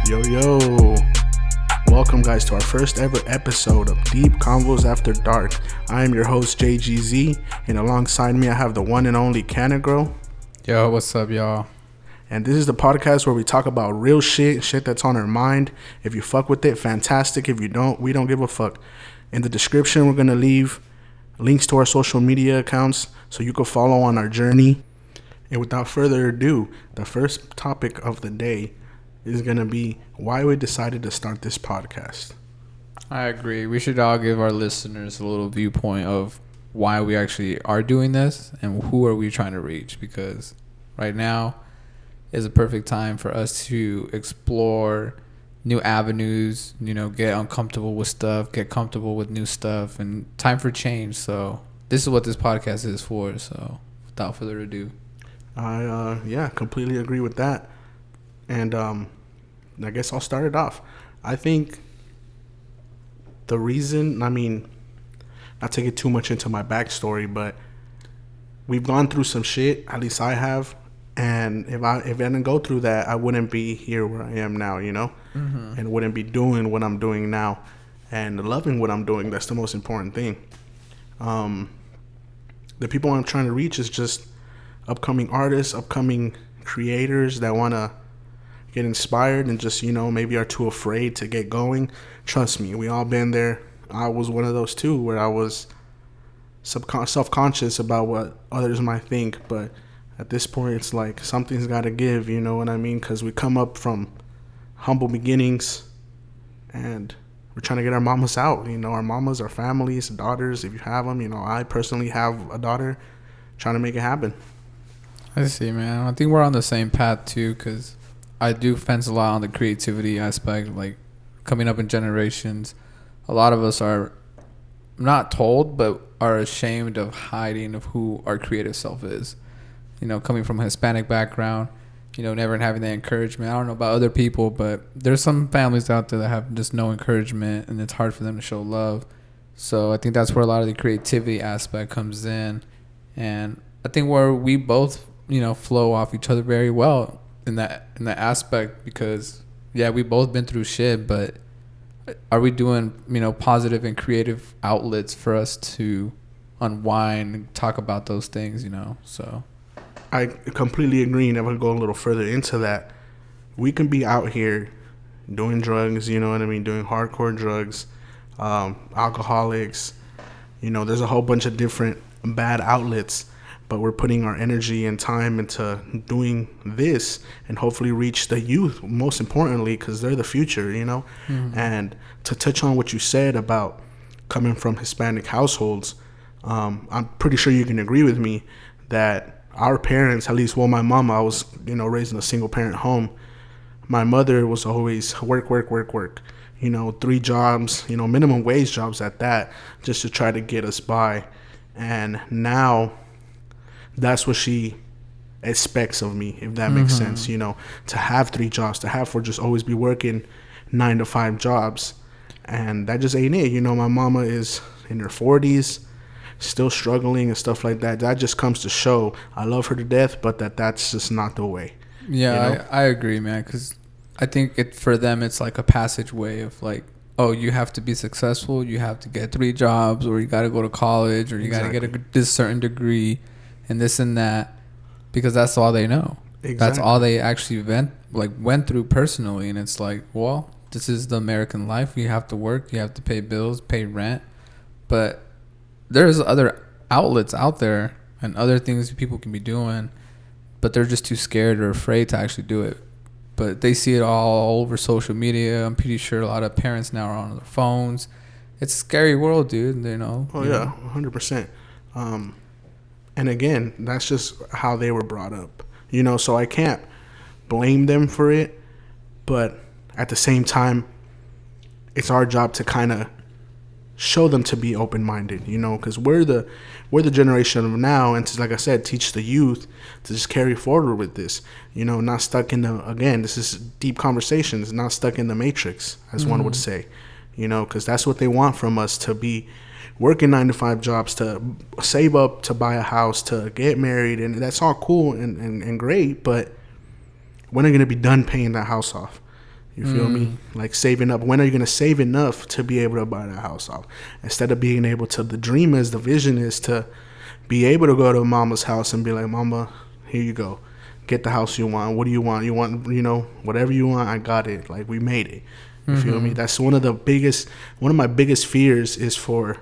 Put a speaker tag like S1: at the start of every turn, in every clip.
S1: Yo, welcome guys to our first ever episode of Deep Convos After Dark. I am your host JGZ, and alongside me I have the one and only Canagro.
S2: Yo, what's up, y'all?
S1: And this is the podcast where we talk about real shit that's on our mind. If you fuck with it, fantastic. If you don't, we don't give a fuck. In the description, we're going to leave links to our social media accounts so you can follow on our journey. And without further ado, the first topic of the day is going to be why we decided to start this podcast.
S2: I agree. We should all give our listeners a little viewpoint of why we actually are doing this and who are we trying to reach, because right now is a perfect time for us to explore new avenues, get uncomfortable with stuff, get comfortable with new stuff, and time for change. So this is what this podcast is for. So without further ado,
S1: I completely agree with that. And I guess I'll start it off. I think the reason, not to get too much into my backstory, but we've gone through some shit, at least I have. And if I didn't go through that, I wouldn't be here where I am now,
S2: Mm-hmm.
S1: and wouldn't be doing what I'm doing now and loving what I'm doing. That's the most important thing. The people I'm trying to reach is just upcoming artists, upcoming creators that want to get inspired and just, maybe are too afraid to get going. Trust me, we all been there. I was one of those too, where I was self-conscious about what others might think, but at this point, it's like something's got to give, you know what I mean? Because we come up from humble beginnings, and we're trying to get our mamas out. Our mamas, our families, daughters, if you have them. I personally have a daughter, trying to make it happen.
S2: I see, man. I think we're on the same path, too, because I do fence a lot on the creativity aspect. Like, coming up in generations, a lot of us are not told, but are ashamed of hiding of who our creative self is. Coming from a Hispanic background, never having that encouragement. I don't know about other people, but there's some families out there that have just no encouragement, and it's hard for them to show love. So I think that's where a lot of the creativity aspect comes in. And I think where we both, flow off each other very well in that aspect, because, yeah, we both been through shit, but are we doing, positive and creative outlets for us to unwind and talk about those things, so...
S1: I completely agree, and if I go a little further into that, we can be out here doing drugs, doing hardcore drugs, alcoholics, there's a whole bunch of different bad outlets, but we're putting our energy and time into doing this and hopefully reach the youth, most importantly, because they're the future,
S2: Mm-hmm.
S1: And to touch on what you said about coming from Hispanic households, I'm pretty sure you can agree with me that our parents, at least, my mom, I was, raised in a single parent home. My mother was always work, 3 jobs, minimum wage jobs at that, just to try to get us by. And now that's what she expects of me, if that makes sense, to have 3 jobs, for just always be working 9 to 5 jobs. And that just ain't it. My mama is in her 40s. Still struggling and stuff like that. That just comes to show I love her to death, but that's just not the way.
S2: Yeah, I agree, man, because I think for them it's like a passageway of like, oh, you have to be successful, you have to get 3 jobs, or you got to go to college, or you got to get this certain degree and this and that, because that's all they know. Exactly. That's all they actually went through personally. And it's like, well, this is the American life. You have to work, you have to pay bills, pay rent, but there's other outlets out there and other things people can be doing, but they're just too scared or afraid to actually do it. But they see it all over social media. I'm pretty sure a lot of parents now are on their phones. It's a scary world, dude.
S1: Oh, yeah, 100%. And again, that's just how they were brought up. So I can't blame them for it. But at the same time, it's our job to kind of show them to be open-minded, because we're the generation of now, and to, like I said, teach the youth to just carry forward with this, not stuck in this is deep conversations, not stuck in the matrix, as one would say, because that's what they want from us, to be working 9 to 5 jobs, to save up to buy a house, to get married, and that's all cool and great, but when are you going to be done paying that house off? You feel me? Like saving up. When are you going to save enough to be able to buy that house off? Instead of being able to, the dream is, the vision is to be able to go to mama's house and be like, Mama, here you go. Get the house you want. What do you want? You want, whatever you want, I got it. Like, we made it. You feel me? That's one of my biggest fears is for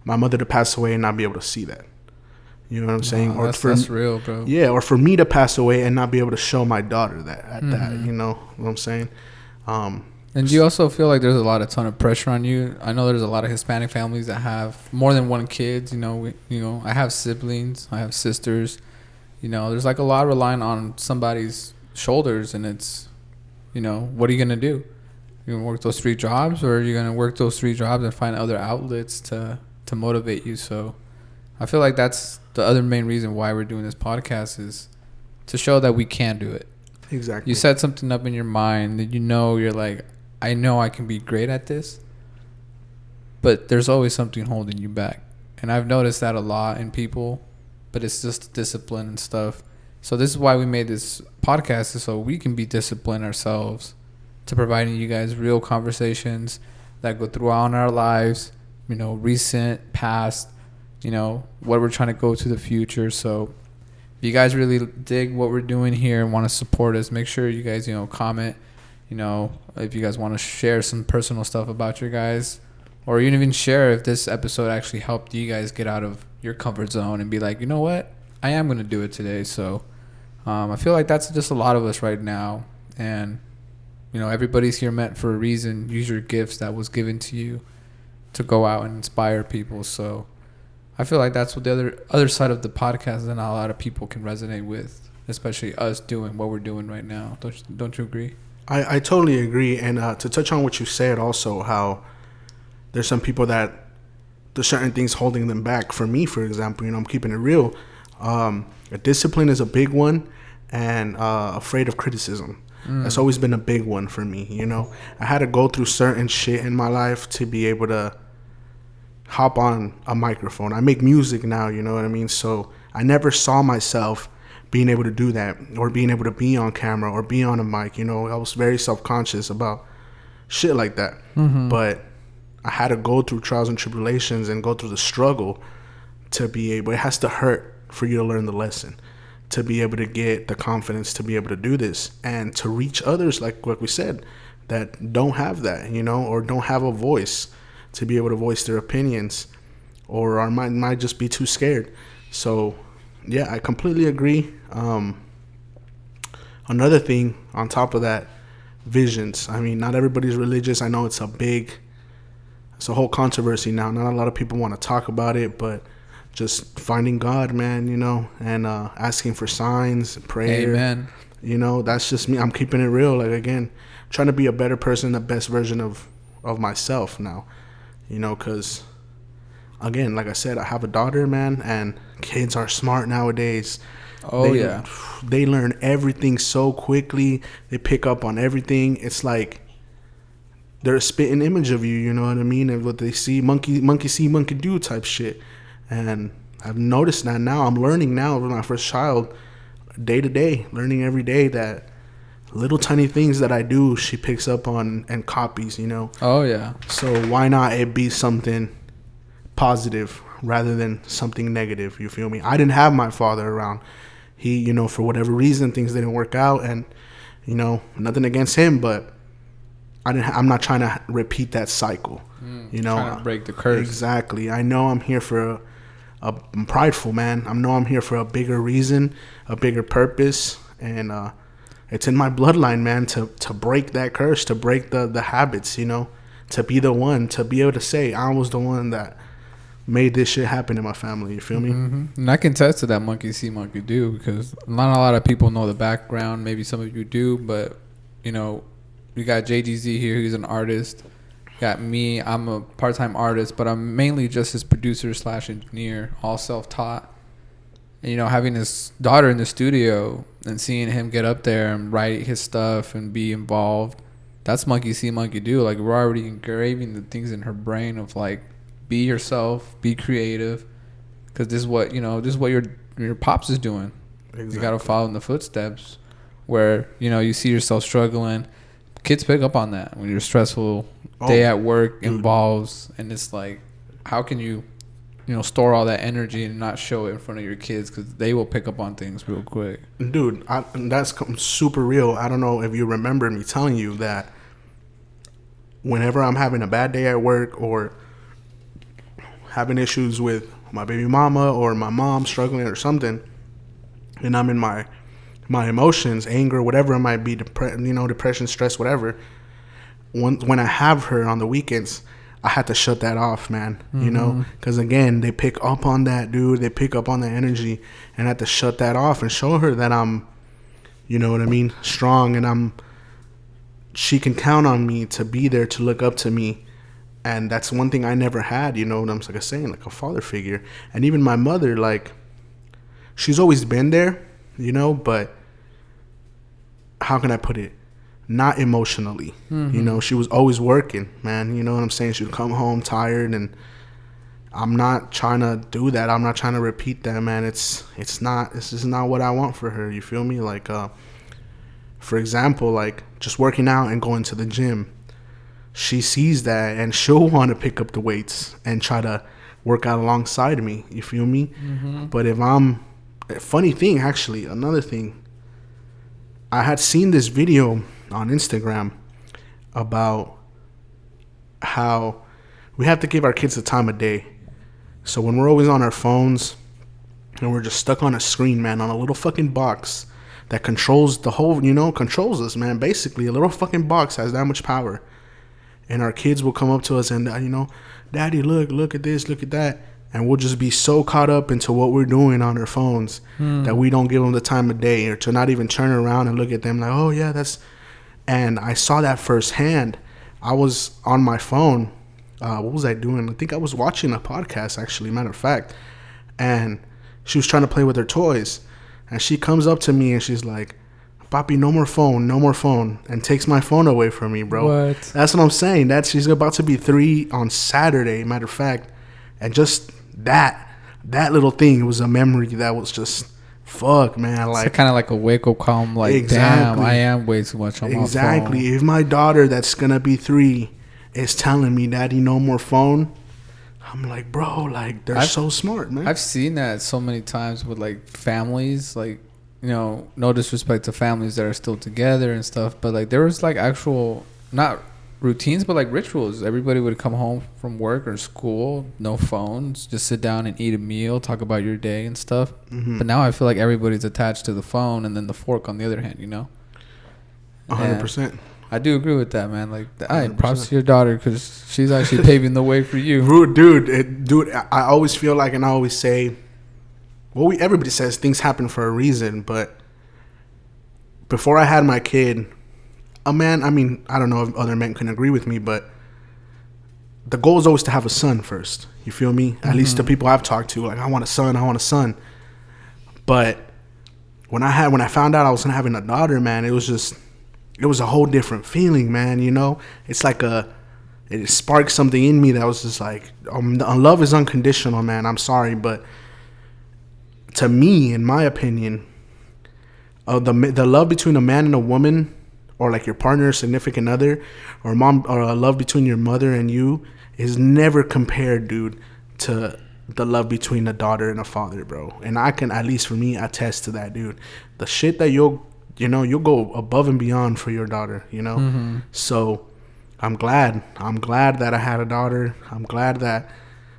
S1: my mother to pass away and not be able to see that. You know what I'm saying?
S2: Or that's real, bro.
S1: Yeah, or for me to pass away and not be able to show my daughter that you know what I'm saying?
S2: And do you also feel like there's a ton of pressure on you? I know there's a lot of Hispanic families that have more than one kid. I have siblings, I have sisters. There's like a lot relying on somebody's shoulders, and it's, what are you gonna do? You gonna work those 3 jobs, or are you gonna work those 3 jobs and find other outlets to motivate you? So I feel like that's the other main reason why we're doing this podcast, is to show that we can do it.
S1: Exactly.
S2: You set something up in your mind that you're like, I know I can be great at this, but there's always something holding you back. And I've noticed that a lot in people, but it's just discipline and stuff. So this is why we made this podcast, is so we can be disciplined ourselves to providing you guys real conversations that go throughout our lives, recent, past, what we're trying to go to the future. So if you guys really dig what we're doing here and want to support us, make sure you guys, comment, if you guys want to share some personal stuff about your guys, or even share if this episode actually helped you guys get out of your comfort zone and be like, you know what, I am going to do it today. So I feel like that's just a lot of us right now. And, everybody's here meant for a reason. Use your gifts that was given to you to go out and inspire people. So I feel like that's what the other side of the podcast that not a lot of people can resonate with, especially us doing what we're doing right now. Don't you agree?
S1: I totally agree. And to touch on what you said also, how there's some people that there's certain things holding them back. For me, for example, I'm keeping it real. Discipline is a big one, and afraid of criticism. That's always been a big one for me. I had to go through certain shit in my life to be able to hop on a microphone. I make music now, you know what I mean? So I never saw myself being able to do that, or being able to be on camera or be on a mic. I was very self-conscious about shit like that. But I had to go through trials and tribulations and go through the struggle to be able, it has to hurt for you to learn the lesson, to be able to get the confidence to be able to do this, and to reach others, like what we said, that don't have that, or don't have a voice to be able to voice their opinions, or might just be too scared. So yeah, I completely agree. Another thing on top of that, visions. I mean, not everybody's religious. I know it's a whole controversy now. Not a lot of people want to talk about it, but just finding God, man, and asking for signs, prayer.
S2: Amen.
S1: That's just me. I'm keeping it real. Like, again, trying to be a better person, the best version of myself now, because, again, like I said, I have a daughter, man, and kids are smart nowadays. They learn everything so quickly. They pick up on everything. It's like they're a spitting image of you, you know what I mean? And what they see, monkey see, monkey do type shit. And I've noticed that now. I'm learning now with my first child, day to day, learning every day that little tiny things that I do, she picks up on and copies,
S2: Oh, yeah.
S1: So why not it be something positive rather than something negative? You feel me? I didn't have my father around. He, for whatever reason, things didn't work out, and, nothing against him, but I'm not trying to repeat that cycle.
S2: Trying to break the curse.
S1: Exactly. I know I'm here for I'm prideful, man. I know I'm here for a bigger reason, a bigger purpose, and it's in my bloodline, man, to break that curse, to break the habits, to be the one, to be able to say I was the one that made this shit happen in my family. You feel me?
S2: And I can attest to that monkey see, monkey do, because not a lot of people know the background. Maybe some of you do, but we got JGZ here. He's an artist. Got me. I'm a part-time artist, but I'm mainly just his producer / engineer, all self-taught. And, having his daughter in the studio and seeing him get up there and write his stuff and be involved, that's monkey see, monkey do. Like, we're already engraving the things in her brain of, like, be yourself, be creative, because this is what your pops is doing. Exactly. You got to follow in the footsteps where you see yourself struggling, kids pick up on that when you're stressful. Day at work involves, and it's like, how can you store all that energy and not show it in front of your kids, because they will pick up on things real quick.
S1: Dude, that's super real. I don't know if you remember me telling you that whenever I'm having a bad day at work or having issues with my baby mama or my mom struggling or something, and I'm in my emotions, anger, whatever it might be, depression, stress, whatever. When I have her on the weekends, I had to shut that off, man. Because again, they pick up on that, dude. They pick up on the energy, and I had to shut that off and show her that I'm, strong, and she can count on me to be there, to look up to me. And that's one thing I never had, what I'm saying, like a father figure. And even my mother, like, she's always been there, but how can I put it? Not emotionally. She was always working, man. You know what I'm saying? She would come home tired, and I'm not trying to do that. I'm not trying to repeat that, man. This is not what I want for her. You feel me? Like, for example, like just working out and going to the gym. She sees that, and she'll want to pick up the weights and try to work out alongside me. You feel me? But if funny thing, actually, another thing, I had seen this video on Instagram about how we have to give our kids the time of day. So when we're always on our phones and we're just stuck on a screen, man, on a little fucking box that controls the whole, controls us, man. Basically, a little fucking box has that much power. And our kids will come up to us and, Daddy, look at this, look at that. And we'll just be so caught up into what we're doing on our phones that we don't give them the time of day, or to not even turn around and look at them like, oh, yeah, that's... And I saw that firsthand. I was on my phone. What was I doing? I think I was watching a podcast, actually, matter of fact. And she was trying to play with her toys. And she comes up to me and she's like, Papi, no more phone, and takes my phone away from me, bro.
S2: What?
S1: That's what I'm saying. She's about to be 3 on Saturday, matter of fact. And just that little thing was a memory that was just... Fuck, man. Like,
S2: it's kind of like a wake-up call. Like, exactly. Damn, I am way too much on my phone.
S1: Exactly. If my daughter that's going to be 3 is telling me, Daddy, no more phone, I'm like, bro, like, they're so smart, man.
S2: I've seen that so many times with, like, families. Like, no disrespect to families that are still together and stuff. But, like, there was, like, actual, not routines, but, like, rituals. Everybody would come home from work or school, no phones, just sit down and eat a meal, talk about your day and stuff. But now I feel like everybody's attached to the phone, and then the fork on the other hand,
S1: 100%.
S2: I do agree with that, man. Like, props to your daughter, because she's actually paving the way for you.
S1: Dude, I always feel like, and I always say, everybody says things happen for a reason, but before I had my kid, a man, I don't know if other men can agree with me, but the goal is always to have a son first. You feel me? At least the people I've talked to, like, I want a son. But when I found out I was having a daughter, man, it was a whole different feeling, man. It's like it sparked something in me that was just like, love is unconditional, man. I'm sorry, but to me, in my opinion, the love between a man and a woman, or like your partner, significant other, or mom, or a love between your mother and you, is never compared, dude, to the love between a daughter and a father, bro. And I can, at least for me, attest to that, dude. The shit that you'll go above and beyond for your daughter, So I'm glad that I had a daughter. I'm glad that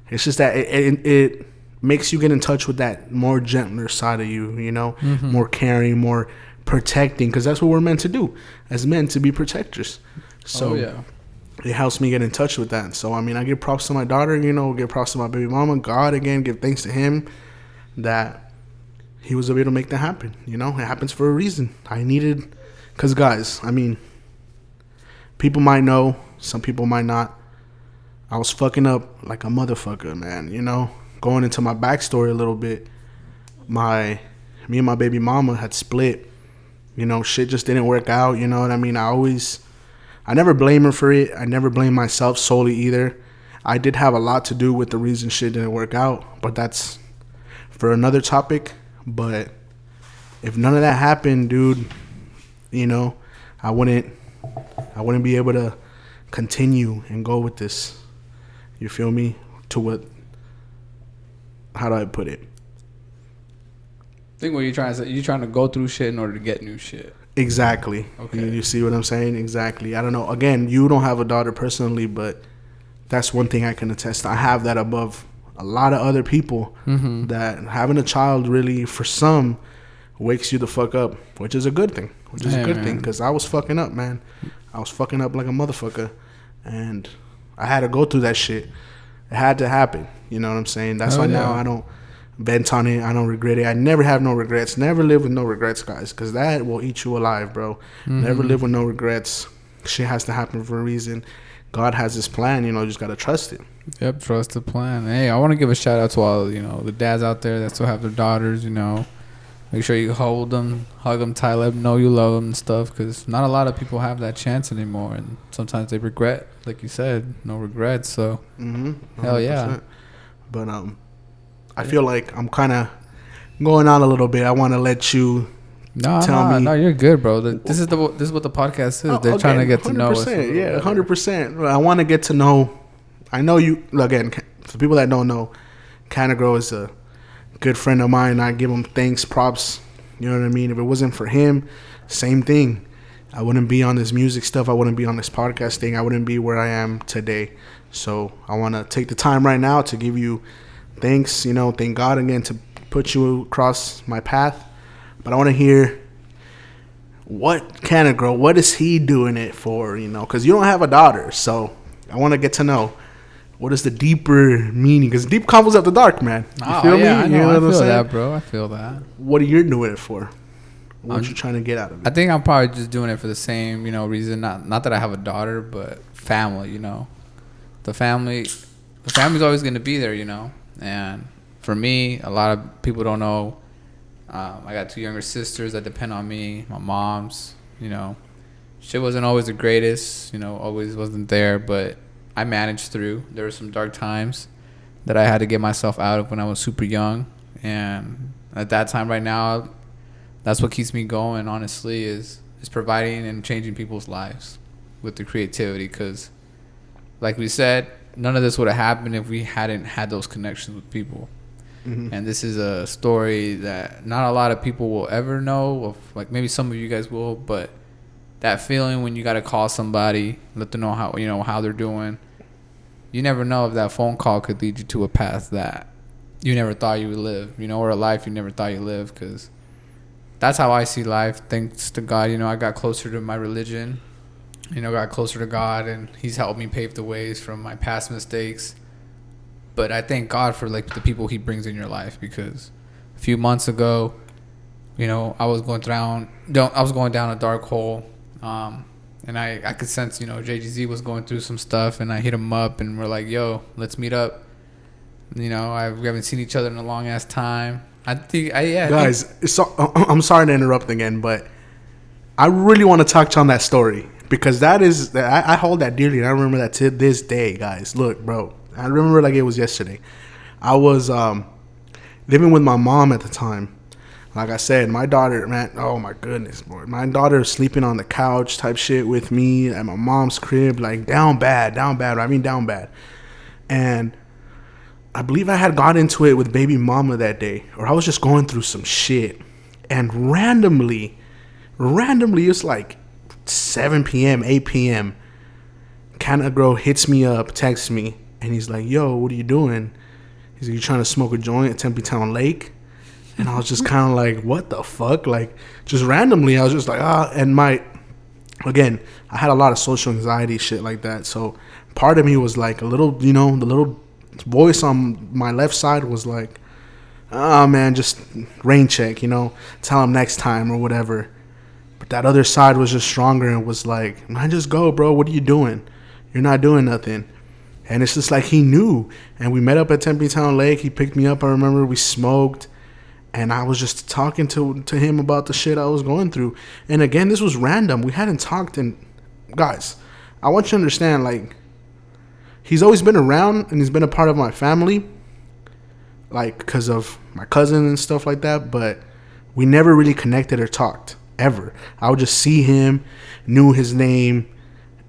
S1: it's just that it makes you get in touch with that more gentler side of you, more caring, more protecting, because that's what we're meant to do as men, to be protectors. So it helps me get in touch with that. So I give props to my daughter, give props to my baby mama. God, again, give thanks to him that he was able to make that happen. It happens for a reason. Because guys, people might know, some people might not. I was fucking up like a motherfucker, man. Going into my backstory a little bit, me and my baby mama had split. Shit just didn't work out. You know what I mean? I never blame her for it. I never blame myself solely either. I did have a lot to do with the reason shit didn't work out, but that's for another topic. But if none of that happened, dude, I wouldn't I wouldn't be able to continue and go with this. You feel me? To what? How do I put it?
S2: I think what you're trying to say, you're trying to go through shit in order to get new shit.
S1: Exactly.
S2: Okay.
S1: You see what I'm saying? Exactly. I don't know. Again, you don't have a daughter personally, but that's one thing I can attest. I have that above a lot of other people.
S2: Mm-hmm.
S1: That having a child really, for some, wakes you the fuck up, which is a good thing. Which is a good thing, because I was fucking up, man. I was fucking up like a motherfucker, and I had to go through that shit. It had to happen. You know what I'm saying? That's why now I don't bent on it. I don't regret it. I never have no regrets. Never live with no regrets, guys, because that will eat you alive, bro. Mm-hmm. Never live with no regrets. Shit has to happen for a reason. God has this plan. You know, you just gotta trust it.
S2: Yep, trust the plan. Hey, I want to give a shout out to all the dads out there that still have their daughters. Make sure you hold them, hug them, tight, let them know you love them and stuff, because not a lot of people have that chance anymore, and sometimes they regret, like you said, no regrets. So, hell yeah.
S1: But I feel like I'm kind of going on a little bit. I want to let you tell me.
S2: No, you're good, bro. This is what the podcast is. They're trying to get to know us.
S1: Yeah, 100%. I want to get to know. I know you. Again, for people that don't know, Canagro is a good friend of mine. I give him thanks, props. You know what I mean? If it wasn't for him, same thing. I wouldn't be on this music stuff. I wouldn't be on this podcast thing. I wouldn't be where I am today. So I want to take the time right now to give you thanks. Thank God again to put you across my path. But I want to hear what Canagro, what is he doing it for? Because you don't have a daughter. So I want to get to know. What is the deeper meaning? Because deep convos after dark, man. You feel me?
S2: I know. I feel that, bro. I feel that.
S1: What are you doing it for? What you trying to get out of it?
S2: I think I'm probably just doing it for the same, reason. Not that I have a daughter, but family. The family's always going to be there. And for me, a lot of people don't know. I got 2 younger sisters that depend on me. My mom's. Shit wasn't always the greatest. Always wasn't there, but I managed through. There were some dark times that I had to get myself out of when I was super young. And at that time right now, that's what keeps me going, honestly, is providing and changing people's lives with the creativity. Because, like we said, none of this would have happened if we hadn't had those connections with people. Mm-hmm. And this is a story that not a lot of people will ever know. Like maybe some of you guys will, but that feeling when you got to call somebody, let them know how they're doing. You never know if that phone call could lead you to a path that you never thought you would live, or a life you never thought you'd live. Because that's how I see life. Thanks to God, I got closer to my religion, got closer to God, and He's helped me pave the ways from my past mistakes. But I thank God for the people He brings in your life, because a few months ago, I was going down a dark hole. And I could sense, JGZ was going through some stuff, and I hit him up, and we're like, yo, let's meet up. We haven't seen each other in a long ass time. Guys,
S1: I'm sorry to interrupt again, but I really want to touch on that story, because I hold that dearly, and I remember that to this day, guys. Look, bro, I remember like it was yesterday. I was living with my mom at the time. Like I said, my daughter, man, oh my goodness, boy. My daughter is sleeping on the couch type shit with me at my mom's crib, like down bad. I mean, down bad. And I believe I had got into it with baby mama that day, or I was just going through some shit. And randomly, it's like 7 p.m., 8 p.m. Canagro hits me up, texts me, and he's like, yo, what are you doing? He's like, you trying to smoke a joint at Tempe Town Lake? And I was just kind of like, what the fuck? Like, just randomly, I was just like, and again, I had a lot of social anxiety, shit like that. So part of me was like a little, the little voice on my left side was like, man, just rain check, tell him next time or whatever. But that other side was just stronger and was like, man, just go, bro. What are you doing? You're not doing nothing. And it's just like he knew. And we met up at Tempe Town Lake. He picked me up. I remember we smoked. And I was just talking to him about the shit I was going through. And again, this was random. We hadn't talked in... Guys, I want you to understand, like, he's always been around and he's been a part of my family. Like, because of my cousin and stuff like that. But we never really connected or talked, ever. I would just see him, knew his name,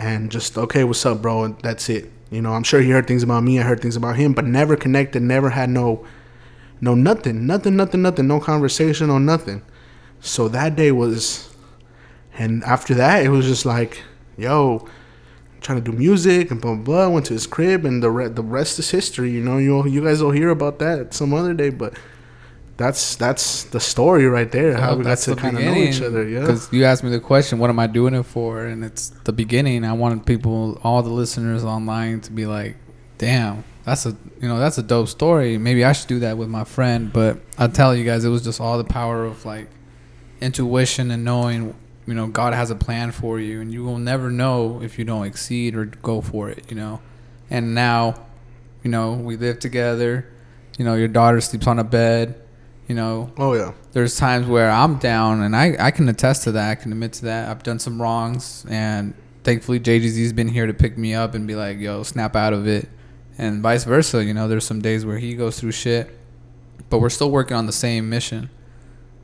S1: and just, okay, what's up, bro, and that's it. You know, I'm sure he heard things about me, I heard things about him, but never connected, never had no nothing, no conversation or nothing. So that day was, and after that, it was just like, yo, I'm trying to do music and blah, blah, blah. Went to his crib, and the rest is history. You know, you guys will hear about that some other day, but that's the story right there, how we got to kind of know each other. Yeah,
S2: because you asked me the question, what am I doing it for? And it's the beginning. I wanted people, all the listeners online, to be like, damn, that's a dope story. Maybe I should do that with my friend. But I tell you guys, it was just all the power of like intuition and knowing, you know, God has a plan for you, and you will never know if you don't exceed or go for it, you know. And now, you know, we live together. You know, your daughter sleeps on a bed. You know,
S1: oh yeah,
S2: there's times where I'm down, and I can attest to that. I can admit to that. I've done some wrongs, and thankfully JGZ's been here to pick me up and be like, yo, snap out of it, and vice versa. You know, there's some days where he goes through shit, but we're still working on the same mission.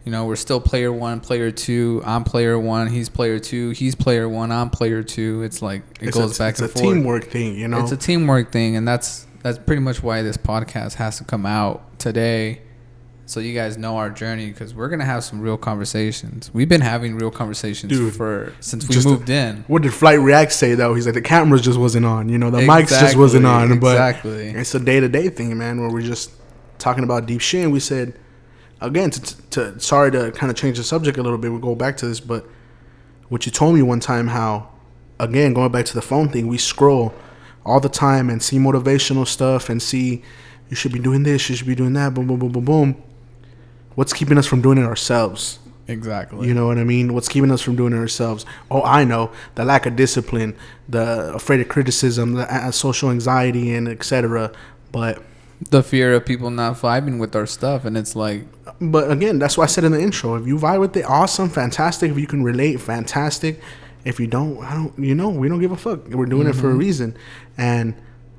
S2: You know, we're still player one, player two. I'm player one, he's player two. He's player one, I'm player two. It's like it goes back and forth. It's a
S1: teamwork thing, you know.
S2: It's a teamwork thing, and that's pretty much why this podcast has to come out today. So you guys know our journey, because we're gonna have some real conversations. We've been having real conversations, dude, since we moved in.
S1: What did Flight React say though? He's like, the cameras just wasn't on, you know, the mics just wasn't on. But it's a day-to-day thing, man, where we're just talking about deep shit. And we said, again, sorry to kind of change the subject a little bit. We'll go back to this, but what you told me one time, how, again, going back to the phone thing, we scroll all the time and see motivational stuff and see, you should be doing this, you should be doing that, boom, boom, boom, boom, boom. What's keeping us from doing it ourselves?
S2: Exactly.
S1: You know what I mean? What's keeping us from doing it ourselves? Oh, I know. The lack of discipline, the afraid of criticism, the social anxiety, and etc. But
S2: the fear of people not vibing with our stuff, and it's like.
S1: But again, that's why I said in the intro, if you vibe with it, awesome, fantastic. If you can relate, fantastic. If you don't, we don't give a fuck. We're doing it for a reason. And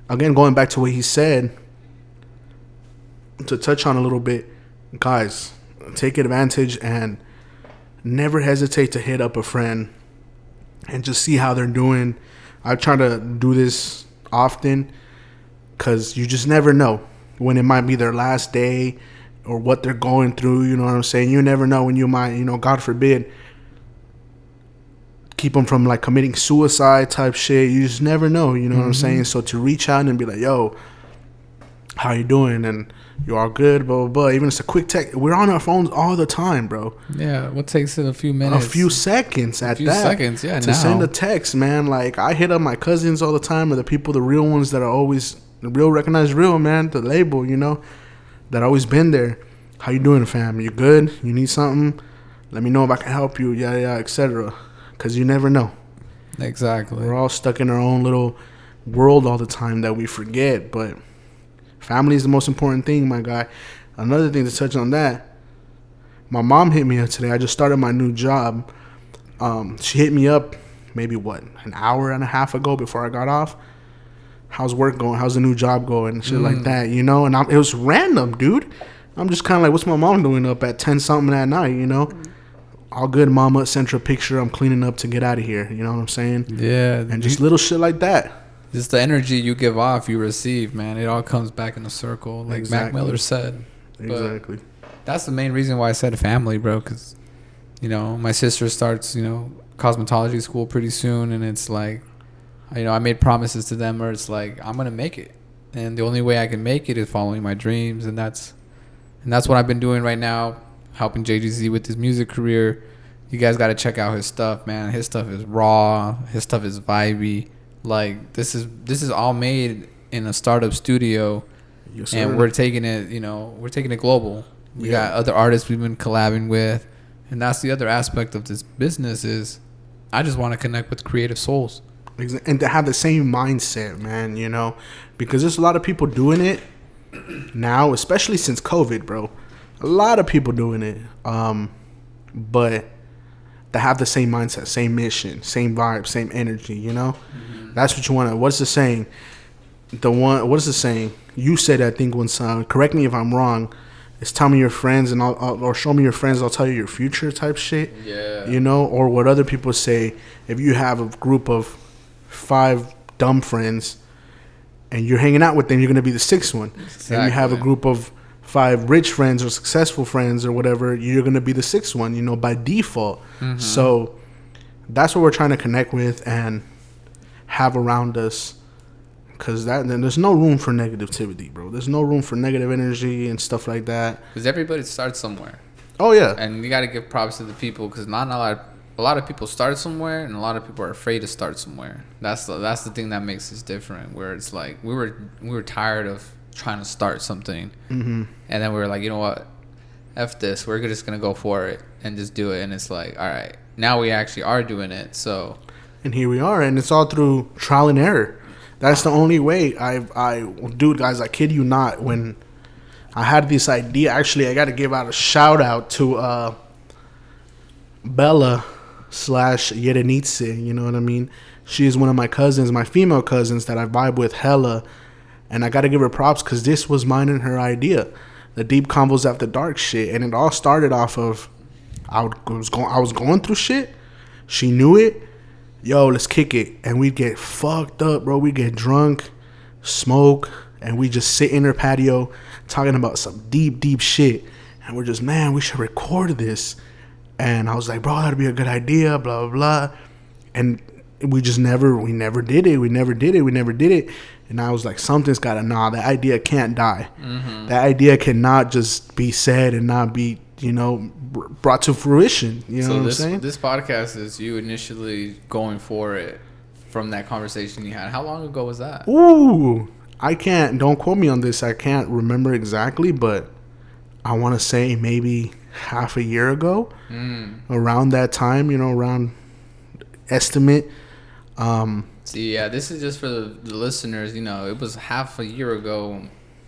S1: again, going back to what he said, to touch on a little bit, guys, take advantage and never hesitate to hit up a friend and just see how they're doing. I try to do this often, because you just never know when it might be their last day or what they're going through. You know what I'm saying? You never know when you might, God forbid, keep them from like committing suicide type shit. You just never know. You know what I'm saying? So to reach out and be like, yo, how you doing? And you all good, blah, blah, blah. Even if it's a quick text. We're on our phones all the time, bro.
S2: Yeah, what takes it a few minutes?
S1: A few seconds at that. A few
S2: seconds, yeah,
S1: to send a text, man. Like, I hit up my cousins all the time, or the people, the real ones that are always, the real recognized real, man, the label, that always been there. How you doing, fam? You good? You need something? Let me know if I can help you, yeah, etc. Because you never know.
S2: Exactly.
S1: We're all stuck in our own little world all the time that we forget, but family is the most important thing, my guy. Another thing to touch on that, my mom hit me up today. I just started my new job. She hit me up maybe, an hour and a half ago before I got off. How's work going? How's the new job going? And shit like that, And it was random, dude. I'm just kind of like, what's my mom doing up at 10-something at night, All good, mama. Sent her a picture. I'm cleaning up to get out of here. You know what I'm saying?
S2: Yeah.
S1: And just little shit like that.
S2: Just the energy you give off, you receive, man. It all comes back in a circle, like Mac Miller said.
S1: Exactly.
S2: But that's the main reason why I said family, bro, because, my sister starts, cosmetology school pretty soon, and it's like, I made promises to them where it's like, I'm going to make it. And the only way I can make it is following my dreams, and that's what I've been doing right now, helping JGZ with his music career. You guys got to check out his stuff, man. His stuff is raw. His stuff is vibey. Like, this is all made in a startup studio, yes, and we're taking it, we're taking it global. We got other artists we've been collabing with, and that's the other aspect of this business is I just want to connect with creative souls.
S1: And to have the same mindset, man, because there's a lot of people doing it now, especially since COVID, bro. A lot of people doing it, but to have the same mindset, same mission, same vibe, same energy, That's what you want to. What's the saying? What is the saying? You said, I think, once. Correct me if I'm wrong. It's tell me your friends or show me your friends. I'll tell you your future type shit.
S2: Yeah.
S1: Or what other people say. If you have a group of 5 dumb friends, and you're hanging out with them, you're gonna be the 6th one.
S2: Exactly.
S1: And you have a group of 5 rich friends or successful friends or whatever, you're gonna be the 6th one, you know, by default. So that's what we're trying to connect with and have around us, because then there's no room for negativity, bro. There's no room for negative energy and stuff like that.
S2: Because everybody starts somewhere.
S1: Oh yeah,
S2: and you got to give props to the people, because not a lot of people start somewhere, and a lot of people are afraid to start somewhere. That's the thing that makes us different. Where it's like we were tired of trying to start something, and then we were like, you know what, F this, we're just gonna go for it and just do it. And it's like, all right, now we actually are doing it. So,
S1: and here we are, and it's all through trial and error. That's the only way. Dude, guys, I kid you not. When I had this idea, actually, I got to give out a shout out to Bella / Yerenitse. You know what I mean? She is one of my cousins, my female cousins that I vibe with hella, and I got to give her props because this was mine and her idea, the Deep Convos After Dark shit, and it all started off of I was going through shit. She knew it. Yo, let's kick it. And we'd get fucked up, bro. We'd get drunk, smoke, and we just sit in her patio talking about some deep, deep shit. And we're just, man, we should record this. And I was like, bro, that'd be a good idea, blah, blah, blah. And we never did it. And I was like, something's got to, that idea can't die. That idea cannot just be said and not be, you know, brought to fruition. You know what I'm saying?
S2: This podcast is you initially going for it from that conversation you had. How long ago was that?
S1: Ooh, don't quote me on this. I can't remember exactly, but I want to say maybe half a year ago, around that time, you know, around estimate.
S2: See, yeah, this is just for the listeners. You know, it was half a year ago,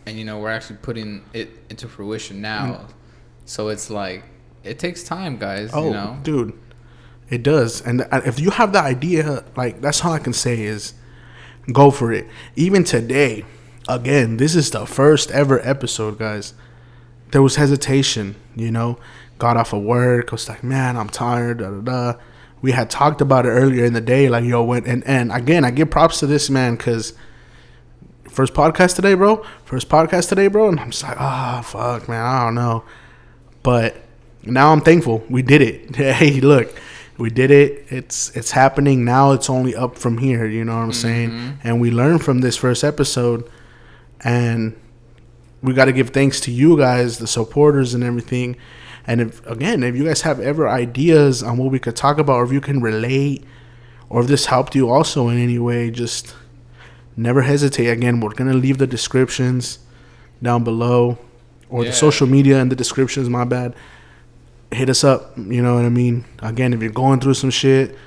S2: and, you know, we're actually putting it into fruition now. So it's like, it takes time, guys.
S1: Oh,
S2: you know?
S1: Dude, it does. And if you have the idea, like, that's all I can say is go for it. Even today, again, this is the first ever episode, guys. There was hesitation, you know. Got off of work. I was like, man, I'm tired, da-da-da. We had talked about it earlier in the day, like, yo, and again, I give props to this man, because first podcast today, bro. And I'm just like, fuck, man, I don't know. But now I'm thankful we did it. Hey, look, we did it. It's happening now. It's only up from here. You know what I'm saying? And we learned from this first episode, and we got to give thanks to you guys, the supporters and everything. And if you guys have ever ideas on what we could talk about, or if you can relate, or if this helped you also in any way, just never hesitate. Again, we're gonna leave the descriptions down below. Or the social media in the descriptions, my bad. Hit us up, you know what I mean? Again, if you're going through some shit,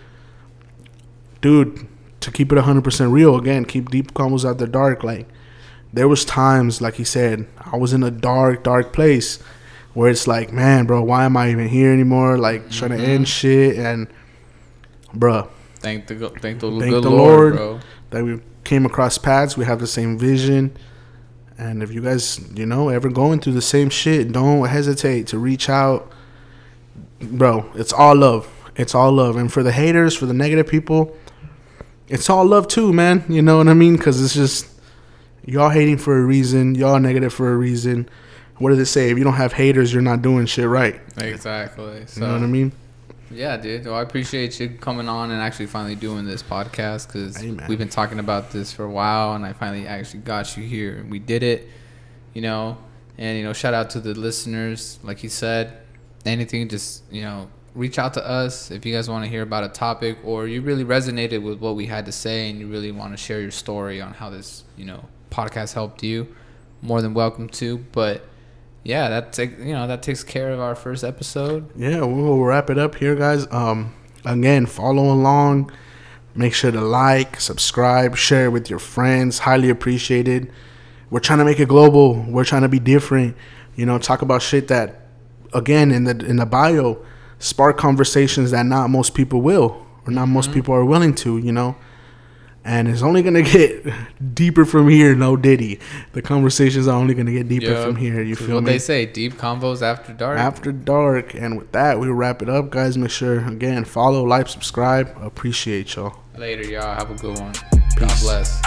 S1: dude, to keep it 100% real, again, keep Deep Convos After Dark. Like, there was times, like he said, I was in a dark, dark place where it's like, man, bro, why am I even here anymore? Like, trying to end shit. And, bruh,
S2: thank the good
S1: Lord,
S2: bro,
S1: that we came across paths. We have the same vision. And if you guys, you know, ever going through the same shit, don't hesitate to reach out. Bro, it's all love. It's all love. And for the haters, for the negative people, it's all love too, man. You know what I mean? Because it's just, y'all hating for a reason. Y'all negative for a reason. What does it say? If you don't have haters, you're not doing shit right.
S2: Exactly. So,
S1: you know what I mean?
S2: Yeah, dude. Well, I appreciate you coming on and actually finally doing this podcast, because we've been talking about this for a while, and I finally actually got you here, and we did it, you know. And, you know, shout out to the listeners. Like he said, anything, just, you know, reach out to us if you guys want to hear about a topic, or you really resonated with what we had to say and you really want to share your story on how this, you know, podcast helped you. More than welcome to. But yeah, that takes care of our first episode.
S1: Yeah, we'll wrap it up here, guys. Again, follow along. Make sure to like, subscribe, share it with your friends. Highly appreciated. We're trying to make it global. We're trying to be different. You know, talk about shit that, again, in the bio, spark conversations that not most people will, or not most people are willing to, you know. And it's only going to get deeper from here, no Diddy. The conversations are only going to get deeper from here. You feel me?
S2: What they say, Deep Convos After Dark.
S1: After Dark. And with that, we'll wrap it up, guys. Make sure, again, follow, like, subscribe. Appreciate y'all.
S2: Later, y'all. Have a good one. God
S1: Peace.
S2: bless.